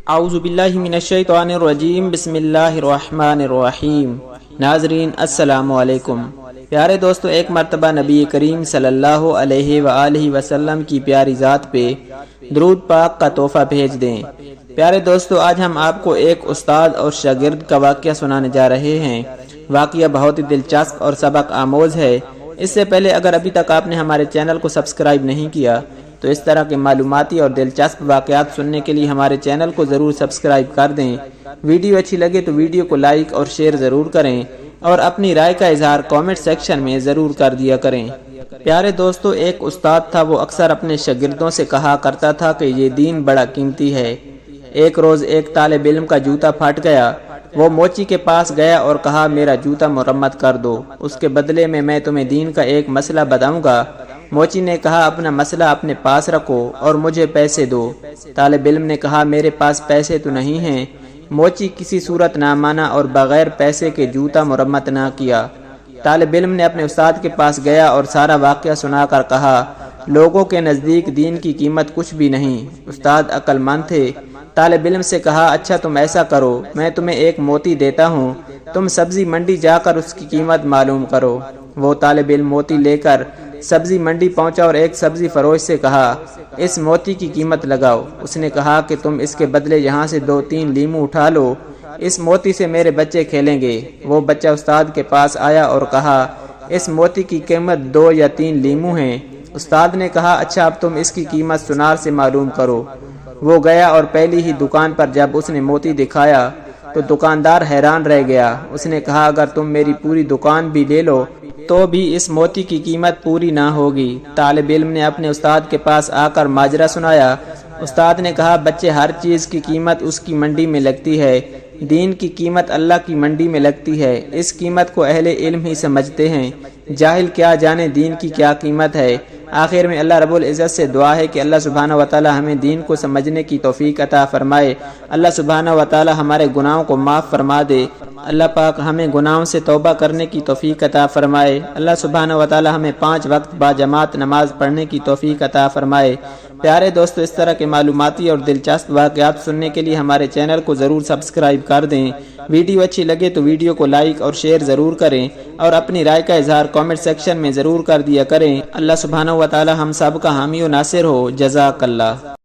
اعوذ باللہ من الشیطان الرجیم، بسم اللہ الرحمن الرحیم۔ ناظرین السلام علیکم۔ پیارے دوستو، ایک مرتبہ نبی کریم صلی اللہ علیہ وآلہ وسلم کی پیاری ذات پہ درود پاک کا تحفہ بھیج دیں۔ پیارے دوستو، آج ہم آپ کو ایک استاد اور شاگرد کا واقعہ سنانے جا رہے ہیں۔ واقعہ بہت ہی دلچسپ اور سبق آموز ہے۔ اس سے پہلے اگر ابھی تک آپ نے ہمارے چینل کو سبسکرائب نہیں کیا تو اس طرح کے معلوماتی اور دلچسپ واقعات سننے کے لیے ہمارے چینل کو ضرور سبسکرائب کر دیں۔ ویڈیو اچھی لگے تو ویڈیو کو لائک اور شیئر ضرور کریں اور اپنی رائے کا اظہار کامنٹ سیکشن میں ضرور کر دیا کریں۔ پیارے دوستو، ایک استاد تھا، وہ اکثر اپنے شاگردوں سے کہا کرتا تھا کہ یہ دین بڑا قیمتی ہے۔ ایک روز ایک طالب علم کا جوتا پھٹ گیا۔ وہ موچی کے پاس گیا اور کہا، میرا جوتا مرمت کر دو، اس کے بدلے میں تمہیں دین کا ایک مسئلہ بتاؤں گا۔ موچی نے کہا، اپنا مسئلہ اپنے پاس رکھو اور مجھے پیسے دو۔ طالب علم نے کہا، میرے پاس پیسے تو نہیں ہیں۔ موچی کسی صورت نہ مانا اور بغیر پیسے کے جوتا مرمت نہ کیا۔ طالب علم نے اپنے استاد کے پاس گیا اور سارا واقعہ سنا کر کہا، لوگوں کے نزدیک دین کی قیمت کچھ بھی نہیں۔ استاد عقل مند تھے۔ طالب علم سے کہا، اچھا تم ایسا کرو، میں تمہیں ایک موتی دیتا ہوں، تم سبزی منڈی جا کر اس کی قیمت معلوم کرو۔ وہ طالب علم موتی لے کر سبزی منڈی پہنچا اور ایک سبزی فروش سے کہا، اس موتی کی قیمت لگاؤ۔ اس نے کہا کہ تم اس کے بدلے یہاں سے 2-3 لیمو اٹھا لو، اس موتی سے میرے بچے کھیلیں گے۔ وہ بچہ استاد کے پاس آیا اور کہا، اس موتی کی قیمت 2 یا 3 لیمو ہیں۔ استاد نے کہا، اچھا اب تم اس کی قیمت سنار سے معلوم کرو۔ وہ گیا اور پہلی ہی دکان پر جب اس نے موتی دکھایا تو دکاندار حیران رہ گیا۔ اس نے کہا، اگر تم میری پوری دکان بھی لے لو تو بھی اس موتی کی قیمت پوری نہ ہوگی۔ طالب علم نے اپنے استاد کے پاس آ کر ماجرا سنایا۔ استاد نے کہا، بچے، ہر چیز کی قیمت اس کی منڈی میں لگتی ہے، دین کی قیمت اللہ کی منڈی میں لگتی ہے۔ اس قیمت کو اہل علم ہی سمجھتے ہیں، جاہل کیا جانے دین کی کیا قیمت ہے۔ آخر میں اللہ رب العزت سے دعا ہے کہ اللہ سبحانہ وتعالی ہمیں دین کو سمجھنے کی توفیق عطا فرمائے۔ اللہ سبحانہ وتعالی ہمارے گناہوں کو معاف فرما دے۔ اللہ پاک ہمیں گناہوں سے توبہ کرنے کی توفیق عطا فرمائے۔ اللہ سبحانہ وتعالی ہمیں 5 وقت با جماعت نماز پڑھنے کی توفیق عطا فرمائے۔ پیارے دوستو، اس طرح کے معلوماتی اور دلچسپ واقعات سننے کے لیے ہمارے چینل کو ضرور سبسکرائب کر دیں۔ ویڈیو اچھی لگے تو ویڈیو کو لائک اور شیئر ضرور کریں اور اپنی رائے کا اظہار کامنٹ سیکشن میں ضرور کر دیا کریں۔ اللہ سبحانہ وتعالی ہم سب کا حامی و ناصر ہو۔ جزاک اللہ۔